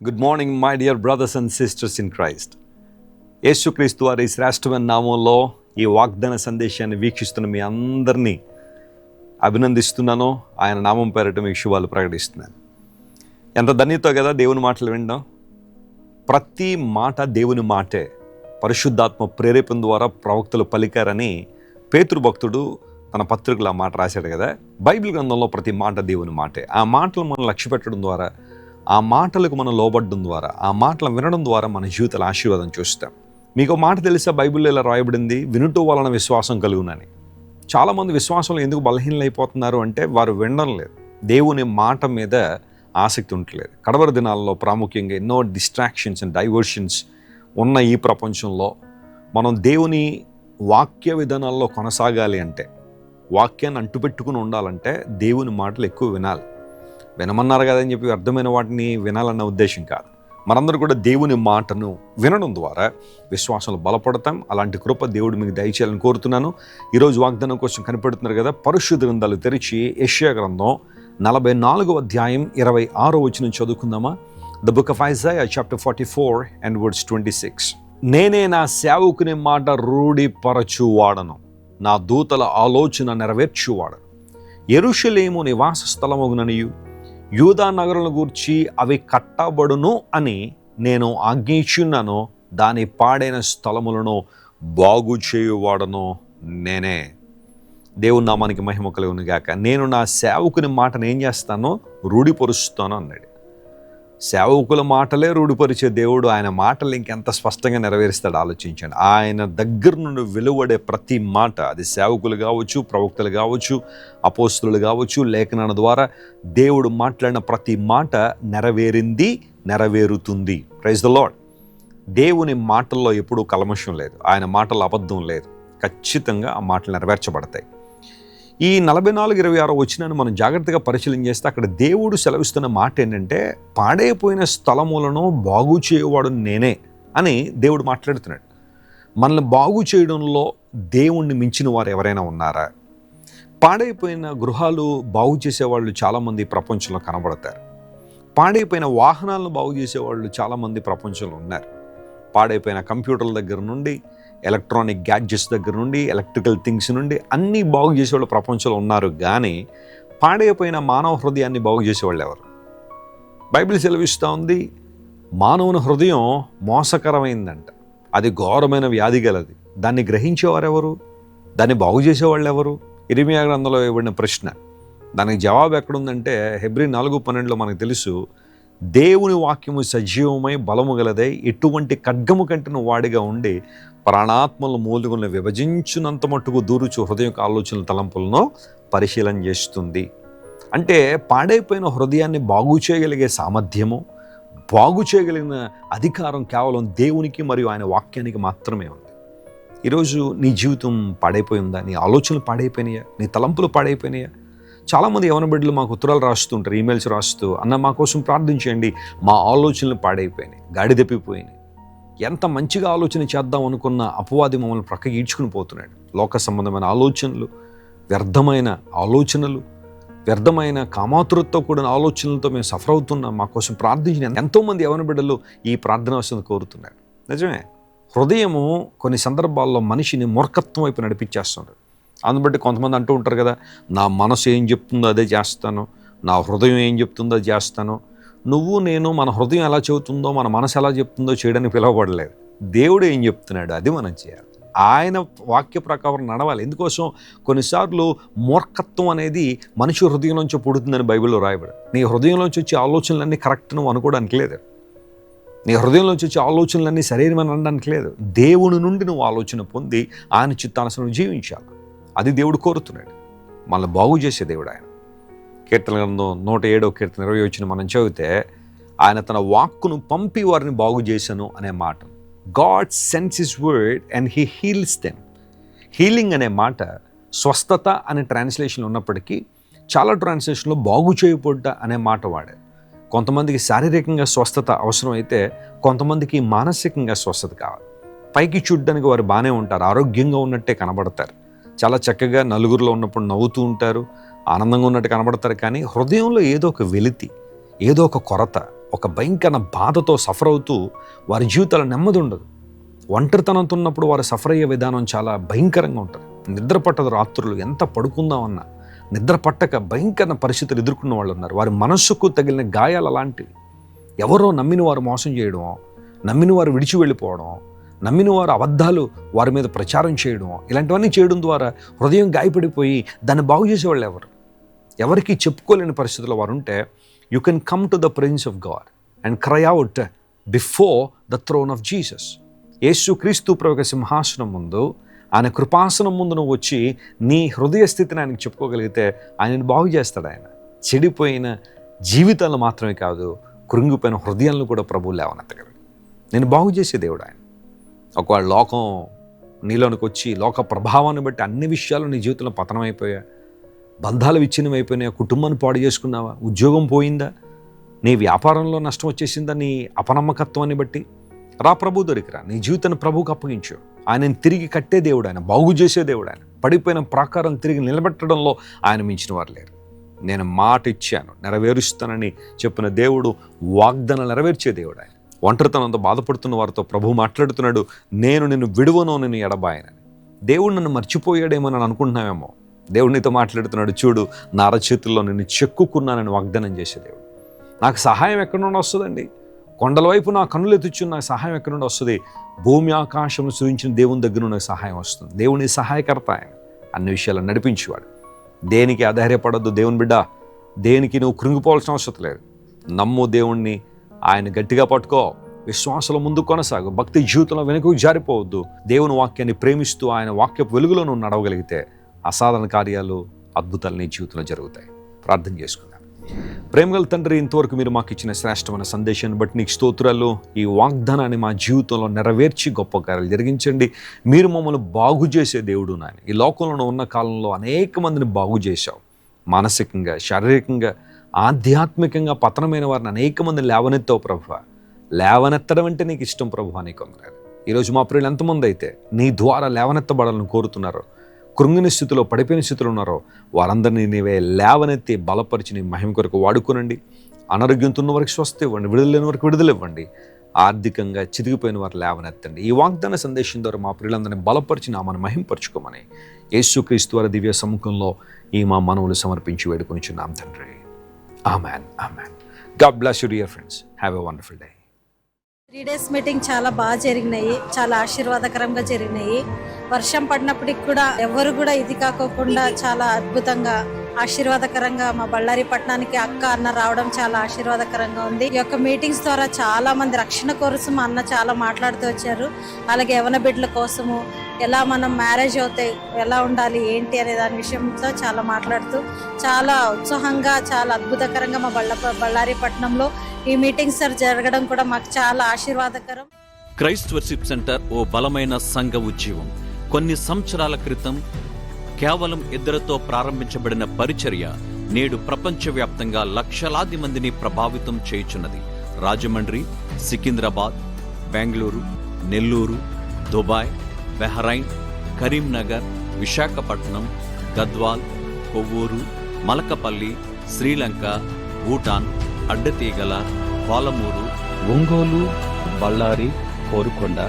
Good morning my dear brothers and sisters in Christ. యేసుక్రీస్తు వారి శ్రేష్టమైన నామంలో ఈ వాగ్దాన సందేశాన్ని వీక్షిస్తున్న మీ అందరినీ అభినందిస్తున్నాను. ఆయన నామం పేరట మీకు శుభాలు ప్రకటిస్తున్నాను. ఎంత ధన్యతో కదా దేవుని మాటలు వినడం. ప్రతి మాట దేవుని మాటే, పరిశుద్ధాత్మ ప్రేరేపణ ద్వారా ప్రవక్తలు పలికారని పేతురు భక్తుడు తన పత్రికలో ఆ మాట రాశాడు కదా. బైబిల్ గ్రంథంలో ప్రతి మాట దేవుని మాటే. ఆ మాటలు మనం లక్ష్య పెట్టడం ద్వారా, ఆ మాటలకు మనం లోబడడం ద్వారా, ఆ మాటలు వినడం ద్వారా మన జీవితాల ఆశీర్వాదం చూస్తాం. మీకు మాట తెలుసా, బైబిల్లో ఇలా రాయబడింది, వినుట వలన విశ్వాసం కలుగునని. చాలామంది విశ్వాసంలో ఎందుకు బలహీనలైపోతున్నారు అంటే వారు వినడం లేదు, దేవుని మాట మీద ఆసక్తి ఉండట్లేదు. కడవరి దినాల్లో ప్రాముఖ్యంగా ఎన్నో డిస్ట్రాక్షన్స్ అండ్ డైవర్షన్స్ ఉన్న ఈ ప్రపంచంలో మనం దేవుని వాక్య విధానాల్లో కొనసాగాలి అంటే, వాక్యాన్ని అంటుపెట్టుకుని ఉండాలంటే దేవుని మాటలు ఎక్కువ వినాలి. వినమన్నారు కదని చెప్పి అర్థమైన వాటిని వినాలన్న ఉద్దేశం కాదు. మనందరూ కూడా దేవుని మాటను వినడం ద్వారా విశ్వాసంలో బలపడతాం. అలాంటి కృప దేవుడు మీకు దయచేయాలని కోరుతున్నాను. ఈరోజు వాగ్దానం కోసం కనిపెడుతున్నారు కదా. పరిశుద్ధ గ్రంథాలు తెరిచి యెషయా గ్రంథం 44వ అధ్యాయం 26వ వచనం చదువుకుందామా. The book of Isaiah chapter 44 and words 26. నేనే నా సేవకుని మాట రూఢిపరచువాడను, నా దూతల ఆలోచన నెరవేర్చువాడను. యెరూషలేము నివాస స్థలమగుననియు యూదా నగరులను గూర్చి అవి కట్టబడును అని నేను ఆజ్ఞయించున్నాను. దాని పాడైన స్థలములను బాగు చేయువాడను నేనే. దేవుని నామానికి మహిమ కలుగును గాక. నేను నా సేవకుని మాటను ఏం చేస్తానో రూఢిపరుస్తాను అన్నాడు. సేవకుల మాటలే రూఢిపరిచే దేవుడు ఆయన మాటలు ఇంకెంత స్పష్టంగా నెరవేరుస్తాడు ఆలోచించండి. ఆయన దగ్గర నుండి వెలువడే ప్రతి మాట, అది సేవకులు కావచ్చు, ప్రవక్తలు కావచ్చు, అపోస్తులు కావచ్చు, లేఖనాల ద్వారా దేవుడు మాట్లాడిన ప్రతి మాట నెరవేరింది, నెరవేరుతుంది. Praise the lord. దేవుని మాటల్లో ఎప్పుడూ కల్మషం లేదు, ఆయన మాటల్లో అబద్ధం లేదు. ఖచ్చితంగా ఆ మాటలు నెరవేర్చబడతాయి. ఈ 44:26 వచనాన్ని మనం జాగ్రత్తగా పరిశీలన చేస్తే అక్కడ దేవుడు సెలవిస్తున్న మాట ఏంటంటే, పాడైపోయిన స్థలములను బాగు చేయవాడు నేనే అని దేవుడు మాట్లాడుతున్నాడు. మనల్ని బాగు చేయడంలో దేవుణ్ణి మించిన వారు ఎవరైనా ఉన్నారా? పాడైపోయిన గృహాలు బాగు చేసేవాళ్ళు చాలామంది ప్రపంచంలో కనబడతారు. పాడైపోయిన వాహనాలను బాగు చేసేవాళ్ళు చాలామంది ప్రపంచంలో ఉన్నారు. పాడైపోయిన కంప్యూటర్ల దగ్గర నుండి, ఎలక్ట్రానిక్ గ్యాడ్జెట్స్ దగ్గర నుండి, ఎలక్ట్రికల్ థింగ్స్ నుండి అన్నీ బాగు చేసేవాళ్ళు ప్రపంచంలో ఉన్నారు. కానీ పాడైపోయిన మానవ హృదయాన్ని బాగు చేసేవాళ్ళు ఎవరు? బైబిల్ సెలవిస్తూ ఉంది, మానవుని హృదయం మోసకరమైందంట, అది ఘోరమైన వ్యాధి గలది. దాన్ని గ్రహించేవారెవరు? దాన్ని బాగు చేసేవాళ్ళు ఎవరు? ఇర్మీయా గ్రంథంలో ఇవ్వబడిన ప్రశ్న. దానికి జవాబు ఎక్కడుందంటే హెబ్రీ 4:12లో మనకు తెలుసు, దేవుని వాక్యము సజీవమై బలము గలదై ఎటువంటి ఖడ్గము కంటిన వాడిగా ఉండి ప్రాణాత్మల మూలుగులను విభజించినంత మట్టుకు దూరుచు హృదయం ఆలోచనల తలంపులను పరిశీలన చేస్తుంది. అంటే పాడైపోయిన హృదయాన్ని బాగు చేయగలిగే సామర్థ్యము, బాగు చేయగలిగిన అధికారం కేవలం దేవునికి మరియు ఆయన వాక్యానికి మాత్రమే ఉంది. ఈరోజు నీ జీవితం పాడైపోయిందా? నీ ఆలోచనలు పాడైపోయినాయా? నీ తలంపులు పాడైపోయినాయా? చాలామంది యవన బిడ్డలు మాకు ఉత్తరాలు రాస్తుంటారు, ఈమెయిల్స్ రాస్తూ, అన్న మా కోసం ప్రార్థించండి, మా ఆలోచనలు పాడైపోయినాయి, గాడి తప్పిపోయినాయి. ఎంత మంచిగా ఆలోచన చేద్దాం అనుకున్న అపవాది మమ్మల్ని ప్రక్కకి ఈడ్చుకుని పోతున్నాడు. లోక సంబంధమైన ఆలోచనలు, వ్యర్థమైన ఆలోచనలు, వ్యర్థమైన కామాతురతో కూడిన ఆలోచనలతో మేము సఫర్ అవుతున్నాం, మా కోసం ప్రార్థించిన ఎంతోమంది యవన బిడ్డలు ఈ ప్రార్థన వస్తుంది కోరుతున్నారు. నిజమే, హృదయము కొన్ని సందర్భాల్లో మనిషిని మూర్ఖత్వం వైపు నడిపించేస్తుంది. అందుబట్టి కొంతమంది అంటూ ఉంటారు కదా, నా మనసు ఏం చెప్తుందో అదే చేస్తాను, నా హృదయం ఏం చెప్తుందో అది చేస్తాను. నువ్వు నేను మన హృదయం ఎలా చెబుతుందో, మన మనసు ఎలా చెప్తుందో చేయడానికి పిలవబడలేదు. దేవుడు ఏం చెప్తున్నాడు అది మనం చేయాలి. ఆయన వాక్య ప్రకారం నడవాలి. ఎందుకోసం? కొన్నిసార్లు మూర్ఖత్వం అనేది మనిషి హృదయంలోంచి పుడుతుందని బైబిల్లో రాయబడి. నీ హృదయంలోంచి వచ్చే ఆలోచనలన్నీ కరెక్ట్ నువ్వు అనుకోవడానికి లేదు. నీ హృదయంలోంచి వచ్చే ఆలోచనలన్నీ సరైనవని అనడానికి లేదు. దేవుని నుండి నువ్వు ఆలోచన పొంది ఆయన చిత్తానుసారం జీవించాలి. అది దేవుడు కోరుతున్నాడు. మనల్ని బాగు చేసే దేవుడు ఆయన. కీర్తన గ్రంథం 107వ కీర్తన 20 వచ్చిన మనం చదివితే, ఆయన తన వాక్కును పంపి వారిని బాగు చేశాను అనే మాట. God sends his word and he heels them. Healing అనే మాట స్వస్థత అనే ట్రాన్స్లేషన్ ఉన్నప్పటికీ చాలా ట్రాన్స్లేషన్లో బాగు చేయబడ్డ అనే మాట వాడారు. కొంతమందికి శారీరకంగా స్వస్థత అవసరం అయితే, కొంతమందికి మానసికంగా స్వస్థత కావాలి. పైకి చూడ్డానికి వారు బాగానే ఉంటారు, ఆరోగ్యంగా ఉన్నట్టే కనబడతారు, చాలా చక్కగా నలుగురిలో ఉన్నప్పుడు నవ్వుతూ ఉంటారు, ఆనందంగా ఉన్నట్టు కనబడతారు. కానీ హృదయంలో ఏదో ఒక వెలితి, ఏదో ఒక కొరత, ఒక భయంకర బాధతో సఫర్ అవుతూ వారి జీవితాల నెమ్మది ఉండదు. ఒంటరితనంతో ఉన్నప్పుడు వారు సఫర్ అయ్యే విధానం చాలా భయంకరంగా ఉంటుంది. నిద్ర పట్టదు, రాత్రులు ఎంత పడుకుందామన్నా నిద్ర పట్టక భయంకర పరిస్థితులు ఎదుర్కొన్న వాళ్ళు ఉన్నారు. వారి మనస్సుకు తగిలిన గాయాలు అలాంటివి. ఎవరో నమ్మిన వారు మోసం చేయడం, నమ్మిన వారు విడిచి వెళ్ళిపోవడం, నమ్మిన వారు అబద్ధాలు వారి మీద ప్రచారం చేయడం, ఇలాంటివన్నీ చేయడం ద్వారా హృదయం గాయపడిపోయి దాన్ని బాగు చేసేవాళ్ళు ఎవరికి చెప్పుకోలేని పరిస్థితుల్లో వారు ఉంటే, you can come to the presence of God and cry out before the throne of Jesus. యేసు క్రీస్తు ప్రభు సింహాసనం ముందు, ఆయన కృపాసనం ముందు నువ్వు వచ్చి నీ హృదయ స్థితిని ఆయనకు చెప్పుకోగలిగితే ఆయనను బాగు చేస్తాడు. ఆయన చెడిపోయిన జీవితాలు మాత్రమే కాదు, కృంగిపోయిన హృదయాలను కూడా ప్రభువు లేవనెత్తగలడు. నేను బాగు చేసే దేవుడు ఆయన. ఒకవేళ లోకం నీలోనికి వచ్చి లోక ప్రభావాన్ని బట్టి అన్ని విషయాలు నీ జీవితంలో పతనమైపోయా, బంధాలు విచ్ఛిన్నమైపోయినాయా, కుటుంబాన్ని పాడు చేసుకున్నావా, ఉద్యోగం పోయిందా, నీ వ్యాపారంలో నష్టం వచ్చేసిందా, నీ అపనమ్మకత్వాన్ని బట్టి రా ప్రభు దొరికిరా. నీ జీవితాన్ని ప్రభువుకు అప్పగించు. ఆయనను తిరిగి కట్టే దేవుడు ఆయన, బాగు చేసే దేవుడు ఆయన. పడిపోయిన ప్రాకారం తిరిగి నిలబెట్టడంలో ఆయన మించిన వారు లేరు. నేను మాట ఇచ్చాను నెరవేరుస్తానని చెప్పిన దేవుడు, వాగ్దానాలు నెరవేర్చే దేవుడు ఆయన. ఒంటరితనంతో బాధపడుతున్న వారితో ప్రభు మాట్లాడుతున్నాడు, నేను నిన్ను విడువను, నిన్ను ఎడబాయనని. దేవుడు నన్ను మర్చిపోయాడేమో అని అనుకుంటున్నామేమో. దేవుడు నీతో మాట్లాడుతున్నాడు, చూడు నా అరచేతుల్లో నిన్ను చెక్కుకున్నానని వాగ్దానం చేసే దేవుడు. నాకు సహాయం ఎక్కడి నుండి వస్తుందండి? కొండల వైపు నా కన్నులు ఎత్తుచున్న నాకు సహాయం ఎక్కడి నుండి వస్తుంది? భూమి ఆకాశం సృజించిన దేవుని దగ్గర నుండి నాకు సహాయం వస్తుంది. దేవుని సహాయకర్త ఆయన, అన్ని విషయాలు నడిపించేవాడు. దేనికి ఆధారపడద్దు దేవుని బిడ్డ, దేనికి నువ్వు కృంగిపోవాల్సిన అవసరం లేదు. నమ్ము దేవుణ్ణి, ఆయన గట్టిగా పట్టుకో, విశ్వాసంలో ముందు కొనసాగు, భక్తి జీవితంలో వెనుకకు జారిపోవద్దు. దేవుని వాక్యాన్ని ప్రేమిస్తూ ఆయన వాక్యపు వెలుగులో నువ్వు నడవగలిగితే అసాధారణ కార్యాలు, అద్భుతాలు నీ జీవితంలో జరుగుతాయి. ప్రార్థన చేసుకుందాం. ప్రేమగల తండ్రి, ఇంతవరకు మీరు మాకు ఇచ్చిన శ్రేష్టమైన సందేశాన్ని బట్టి నీకు స్తోత్రాలు. ఈ వాగ్దానాన్ని మా జీవితంలో నెరవేర్చి గొప్ప కార్యాలు జరిగించండి. మీరు మమ్మల్ని బాగు చేసే దేవుడు నాయన. ఈ లోకంలో ఉన్న కాలంలో అనేక మందిని బాగు చేశావు. మానసికంగా, శారీరకంగా, ఆధ్యాత్మికంగా పతనమైన వారిని అనేక మందిని లేవనెత్తావు ప్రభువా. లేవనెత్తడం అంటే నీకు ఇష్టం ప్రభువా. నీకు వందనాలు. ఈరోజు మా ప్రియులు ఎంతమంది అయితే నీ ద్వారా లేవనెత్తబడాలని కోరుతున్నారో, కృంగిన స్థితిలో, పడిపోయిన స్థితిలో ఉన్నారో వారందరినీ నీవే లేవనెత్తి బలపరిచి నీ మహిమ కొరకు వాడుకోనండి. అనారోగ్యంతో ఉన్న వారికి స్వస్థ ఇవ్వండి, విడుదల లేని వారికి విడుదల ఇవ్వండి. ఆర్థికంగా చితికిపోయిన వారు లేవనెత్తండి. ఈ వాగ్దాన సందేశం ద్వారా మా ప్రియులందరినీ బలపరిచి నామని మహింపరచుకోమని యేసుక్రీస్తు వారి దివ్య సముఖంలో ఈ మా మనవులు సమర్పించి వేడుకొనిచున్నాం తండ్రి. Amen, amen. God bless you dear friends. Have a wonderful day. 3 days meeting చాలా బాగా జరిగినాయి, చాలా ఆశీర్వాదకరంగా జరిగినాయి. వర్షం పడినప్పటికి కూడా ఎవరు కూడా ఇది కాకోకుండా చాలా అద్భుతంగా ఆశీర్వాదకరంగా మా బళ్ళారి పట్టణానికి అక్క అన్న రావడం చాలా ఆశీర్వాదకరంగా ఉంది. ఈ యొక్క మీటింగ్స్ ద్వారా చాలా మంది రక్షణ కోసం అన్న చాలా మాట్లాడుతూ వచ్చారు. అలాగే యవన బిడ్డల కోసము, ఎలా మనం మ్యారేజ్ అవుతే ఎలా ఉండాలి ఏంటి అనే దాని విషయంతో చాలా మాట్లాడుతూ చాలా ఉత్సాహంగా, చాలా అద్భుతకరంగా మా బళ్ళారి పట్టణంలో ఈ మీటింగ్స్ జరగడం కూడా మాకు చాలా ఆశీర్వాదకరం. క్రైస్ట్ వర్షిప్ సెంటర్ ఓ బలమైన సంఘ ఉద్యమం. కొన్ని సంవత్సరాల క్రితం కేవలం 2 ప్రారంభించబడిన పరిచర్య నేడు ప్రపంచవ్యాప్తంగా లక్షలాది మందిని ప్రభావితం చేయుచున్నది. రాజమండ్రి, సికింద్రాబాద్, బెంగళూరు, నెల్లూరు, దుబాయ్, బెహ్రైన్, కరీంనగర్, విశాఖపట్నం, గద్వాల్, కొవ్వూరు, మలకపల్లి, శ్రీలంక, భూటాన్, అడ్డతీగల, పాలమూరు, ఒంగోలు, బళ్ళారి, కోరుకొండ,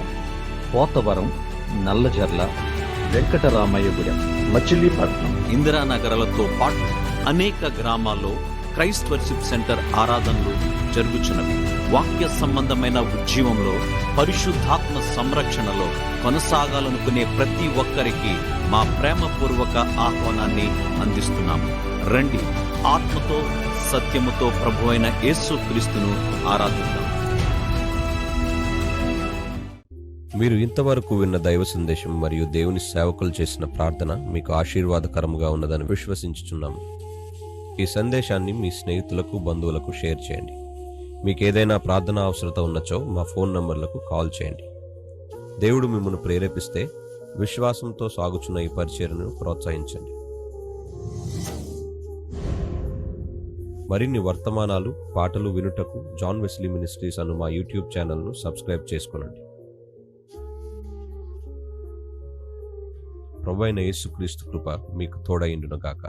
పోతవరం, నల్లజర్ల, వెంకటరామయ్యగూడెం, మచిలీపట్నం, ఇందిరానగర్లతో పాటు అనేక గ్రామాల్లో క్రైస్ట్ వర్షిప్ సెంటర్ ఆరాధనలు జరుగుచున్నవి. వాక్య సంబంధమైన ఉద్యమంలో, పరిశుద్ధాత్మ సంరక్షణలో కొనసాగాలనుకునే ప్రతి ఒక్కరికి మా ప్రేమపూర్వక ఆహ్వానాన్ని అందిస్తున్నాము. రండి, ఆత్మతో సత్యముతో ప్రభువైన యేసుక్రీస్తును ఆరాధిద్దాం. మీరు ఇంతవరకు విన్న దైవ సందేశం మరియు దేవుని సేవకులు చేసిన ప్రార్థన మీకు ఆశీర్వాదకరముగా ఉన్నదని విశ్వసించుచున్నాము. ఈ సందేశాన్ని మీ స్నేహితులకు, బంధువులకు షేర్ చేయండి. మీకు ఏదైనా ప్రార్థన అవసరత ఉన్నచో మా ఫోన్ నంబర్లకు కాల్ చేయండి. దేవుడు మిమ్మల్ని ప్రేరేపిస్తే విశ్వాసంతో సాగుచున్న ఈ పరిచర్యను ప్రోత్సహించండి. మరిన్ని వర్తమానాలు, పాటలు వినుటకు జాన్ వెస్లీ మినిస్ట్రీస్ అను మా యూట్యూబ్ ఛానల్ను సబ్స్క్రైబ్ చేసుకొనండి. ప్రభువైన యేసుక్రీస్తు కృప మీకు తోడైండును గాక.